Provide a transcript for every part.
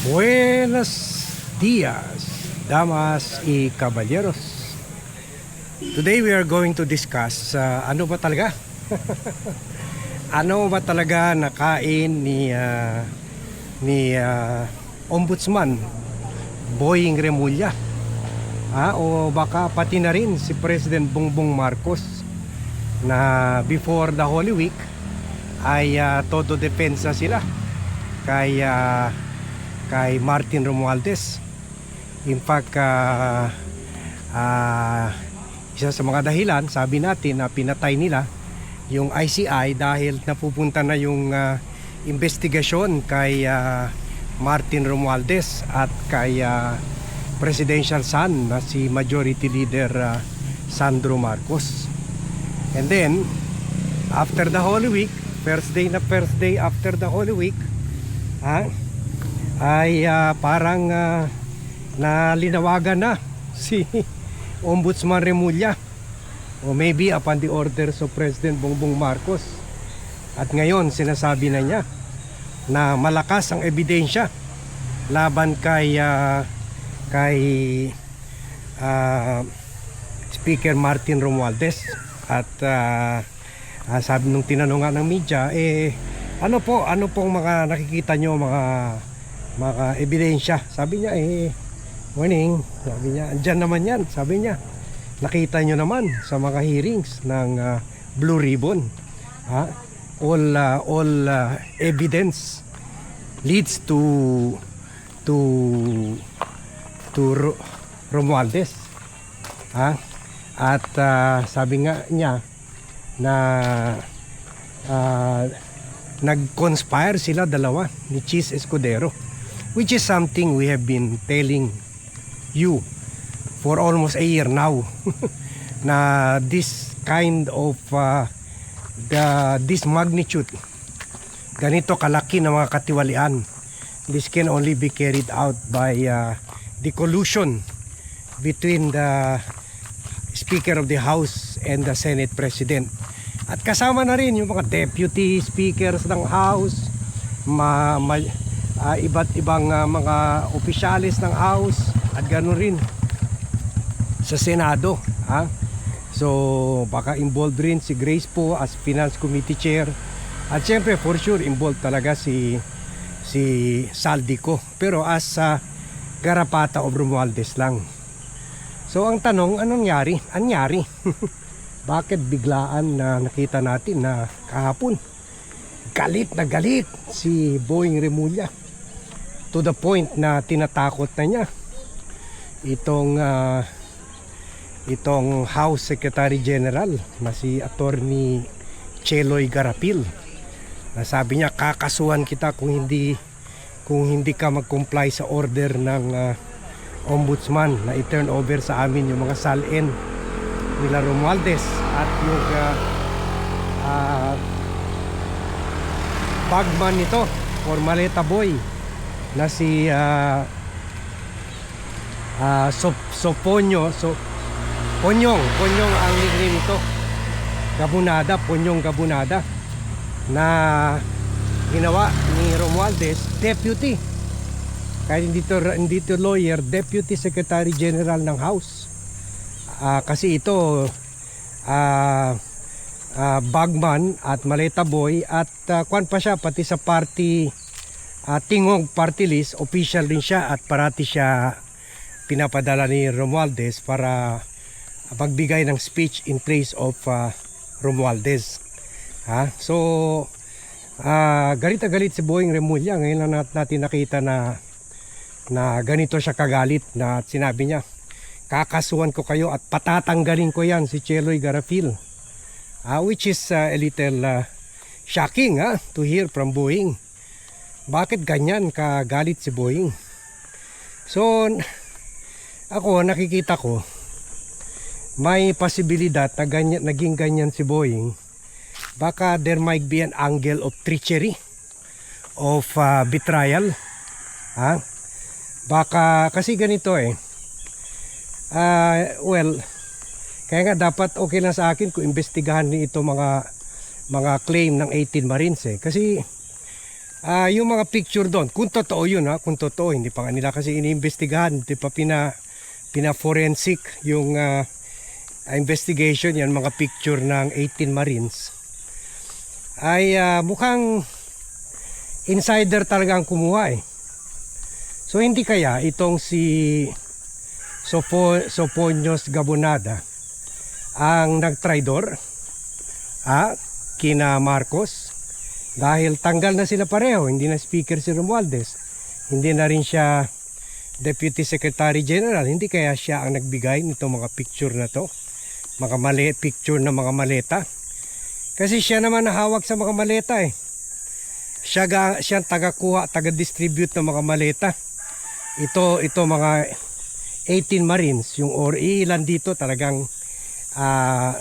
Buenos dias, damas y caballeros. Today we are going to discuss ano ba talaga? Ano ba talaga nakain ni Ombudsman Boying Remulla? O baka pati na rin si President Bongbong Marcos na before the Holy Week ay todo depensa sila kay Martin Romualdez. In fact, isa sa mga dahilan, sabi natin na pinatay nila yung ICI dahil napupunta na yung investigasyon kay Martin Romualdez at kay presidential son na si Majority Leader Sandro Marcos. And then, after the Holy Week, first day after the Holy Week, ay parang nalinawagan na si Ombudsman Remulla, o maybe upon the orders of President Bongbong Marcos. At ngayon sinasabi na niya na malakas ang ebidensya laban kay Speaker Martin Romualdez. At sabi nung tinanungan ng media, ano pong mga nakikita nyo, mga ebidensya? Sabi niya, morning, sabi niya, andyan naman yan. Sabi niya, nakita nyo naman sa mga hearings ng Blue Ribbon. All evidence leads to Romualdez. At sabi nga niya na nag-conspire sila dalawa ni Chis Escudero, which is something we have been telling you for almost a year now. Na this kind of this magnitude, ganito kalaki na mga katiwalian, this can only be carried out by the collusion between the Speaker of the House and the Senate President. At kasama na rin yung mga deputy speakers ng House, iba't ibang mga opisyalis ng House, at gano'n rin sa Senado. So baka involved rin si Grace po as Finance Committee Chair, at syempre for sure involved talaga si Saldico, pero as garapata of Romualdez lang. So ang tanong, anong nangyari? Bakit biglaan na nakita natin na kahapon galit na galit si Boying Remulla to the point na tinatakot na niya itong House Secretary General na si Attorney Cheloy Garapil, na sabi niya, kakasuhan kita kung hindi ka mag-comply sa order ng Ombudsman na i-turn over sa amin yung mga salin nila Romualdez at yung bagman nito or maleta boy na si Ponyong ang nickname nito, Ponyong Gabunada, na ginawa ni Romualdez deputy, kahit hindi to lawyer, Deputy Secretary General ng House. Kasi ito bagman at maleta boy at kwan pa siya, pati sa party tingog party list official din siya, at parati siya pinapadala ni Romualdez para pagbigay ng speech in place of Romualdez. So galit na galit si Boying Remulla. Ngayon lang natin nakita na ganito siya kagalit, na sinabi niya, kakasuhan ko kayo at patatanggalin ko yan si Cheloy Garapil, which is a little shocking to hear from Boying. Bakit ganyan kagalit si Boying? So ako, nakikita ko may posibilidad na naging ganyan si Boying. Baka there might be an angle of treachery, of betrayal. Baka kasi ganito well, kaya nga dapat okay lang sa akin kung imbestigahan ni ito mga claim ng 18 Marines kasi Yung mga picture doon, kung totoo yun ha, kung totoo, hindi pa nga nila kasi iniimbestigahan, hindi pa pina-forensic yung investigation, yan mga picture ng 18 Marines, ay mukhang insider talaga ang kumuha eh. So hindi kaya itong si Soponios Gabonada ang nagtraidor kina Marcos? Dahil tanggal na sila pareho, hindi na speaker si Romualdez, hindi na rin siya Deputy Secretary General, hindi kaya siya ang nagbigay nitong mga picture na to, mga picture ng mga maleta? Kasi siya naman nahawak sa mga maleta eh. Siya ang taga-kuha, taga-distribute ng mga maleta. Ito mga 18 Marines, yung or ilan dito talagang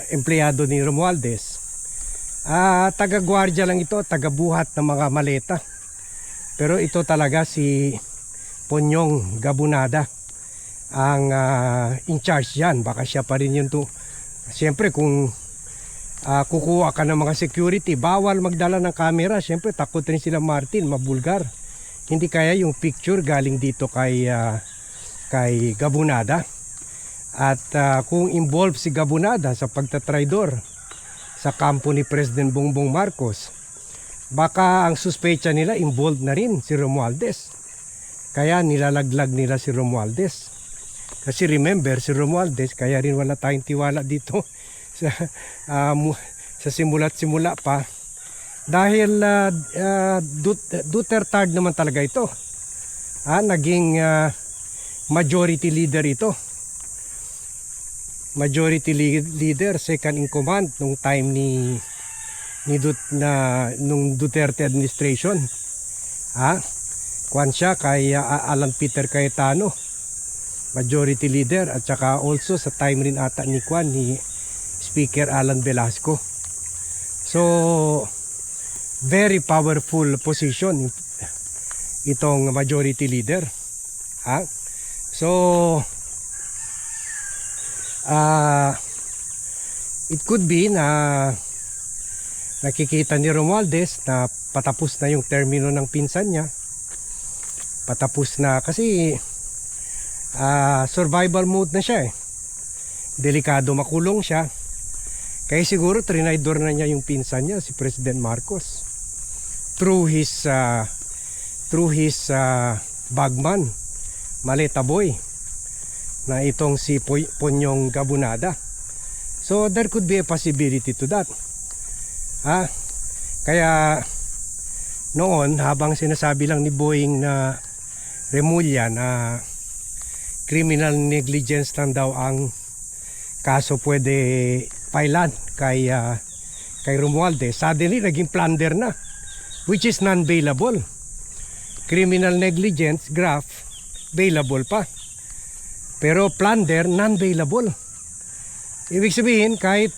empleyado ni Romualdez. Taga-gwardiya lang ito, taga-buhat ng mga maleta. Pero ito talaga si Ponyong Gabonada ang in charge yan. Baka siya pa rin yun to. Siyempre kung kukuha ka ng mga security, bawal magdala ng camera. Siyempre takot rin sila Martin, mabulgar. Hindi kaya yung picture galing dito kay Gabonada. At kung involved si Gabonada sa pagtatraidor sa kampo ni President Bongbong Marcos, baka ang suspecha nila involved na rin si Romualdez. Kaya nilalaglag nila si Romualdez. Kasi remember, si Romualdez, kaya rin wala tayong tiwala dito sa simula't simula pa. Dahil Duterte naman talaga ito. Naging majority leader ito. Majority leader, second in command nung time nung Duterte administration. Kwan siya kay Alan Peter Cayetano, majority leader, at saka also sa time rin ata ni Speaker Alan Velasco. So very powerful position itong majority leader. So it could be na nakikita ni Romualdez na patapos na yung termino ng pinsan niya. Patapos na kasi survival mode na siya eh. Delikado makulong siya. Kaya siguro trinaydor na niya yung pinsan niya, si President Marcos, through his bagman, maleta boy, na itong si Ponyong Gabonada. So there could be a possibility to that. Kaya noon, habang sinasabi lang ni Boying na Remulla na criminal negligence lang daw ang kaso pwede pailan kay Romualdez, suddenly naging plunder na, which is non-bailable. Criminal negligence graft bailable pa, pero plunder non-bailable. Ibig sabihin kahit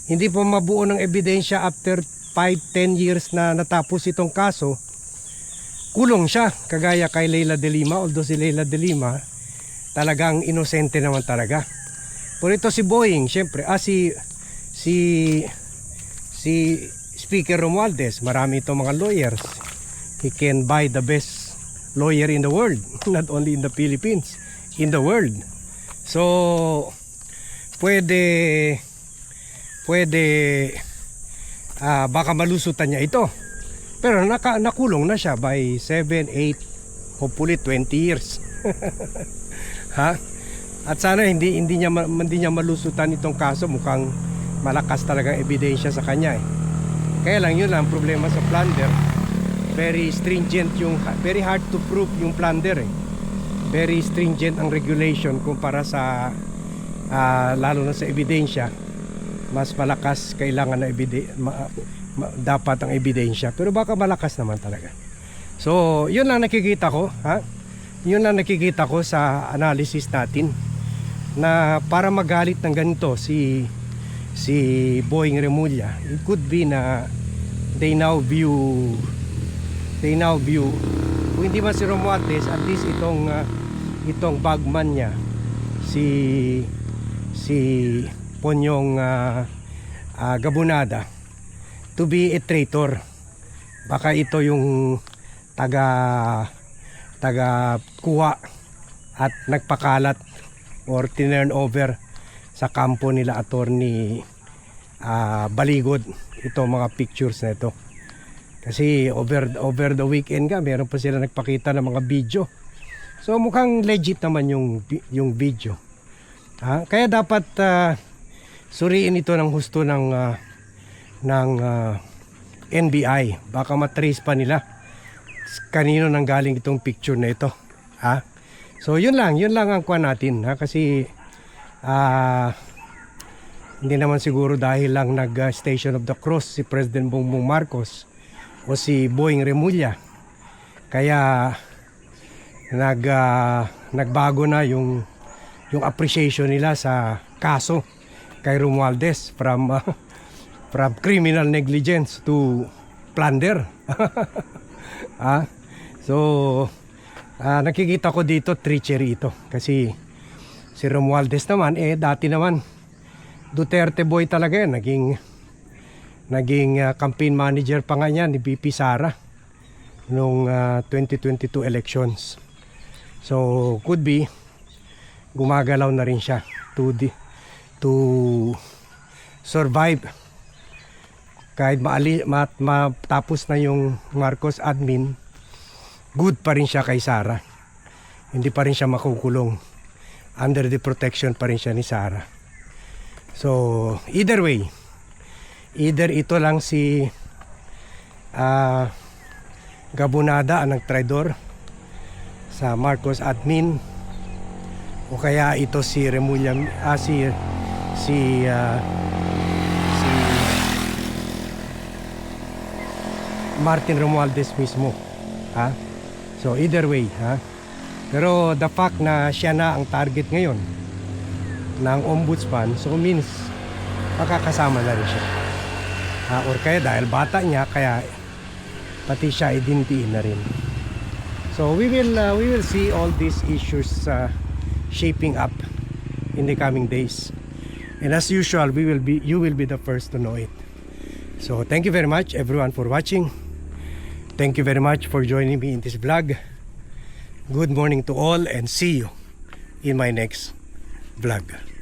hindi pa mabuo ng ebidensya after 5-10 years na natapos itong kaso, kulong siya, kagaya kay Leila de Lima. Although si Leila de Lima talagang inosente naman talaga. Pero ito si Boying, syempre, si Speaker Romualdez, marami itong mga lawyers. He can buy the best lawyer in the world, not only in the Philippines, in the world. So pwede baka malusutan niya ito. Pero nakulong na siya by 7, 8, hopefully 20 years. At sana hindi niya malusutan itong kaso. Mukhang malakas talaga ebidensya sa kanya eh. Kaya lang yun lang problema sa plunder. Very stringent very hard to prove yung plunder eh. Very stringent ang regulation kumpara sa lalo na sa ebidensya. Mas malakas kailangan na dapat ang ebidensya, pero baka malakas naman talaga. So yun lang nakikita ko, yun lang nakikita ko sa analysis natin, na para magalit ng ganito si Boying Remulla. It could be na they now view kung hindi man si Romualdez, at least itong bagman niya, si Ponyong Gabonada, to be a traitor Baka ito yung taga kuha at nagpakalat or tinurn over sa kampo nila attorney Baligod ito mga pictures na ito. Kasi over the weekend nga meron pa sila nagpakita ng mga video. So mukhang legit naman yung video. Kaya dapat suriin ito ng husto ng NBI. Baka matrace pa nila kanino nang galing itong picture na ito. So yun lang ang kuha natin, kasi hindi naman siguro dahil lang nag-Station of the Cross si President Bongbong Marcos o si Boying Remulla kaya nagbago na yung appreciation nila sa kaso kay Romualdez from criminal negligence to plunder. So nakikita ko dito treachery ito kasi si Romualdez naman dati naman Duterte boy talaga yan, naging campaign manager pa nga niya ni BP Sara nung 2022 elections. So could be gumagalaw na rin siya to survive kahit matapos na yung Marcos admin. Good pa rin siya kay Sara, hindi pa rin siya makukulong, under the protection pa rin siya ni Sara. So either way, either ito lang si Gabonada ang nagtraidor sa Marcos admin, o kaya ito si Remulla, si Martin Romualdez mismo. So either way, pero the fact na siya na ang target ngayon ng ombudsman, so means makakasama na rin siya. Or kaya dahil bata niya, kaya pati siya idintiin na rin. So we will see all these issues shaping up in the coming days. And as usual, you will be the first to know it. So thank you very much everyone for watching. Thank you very much for joining me in this vlog. Good morning to all and see you in my next vlog.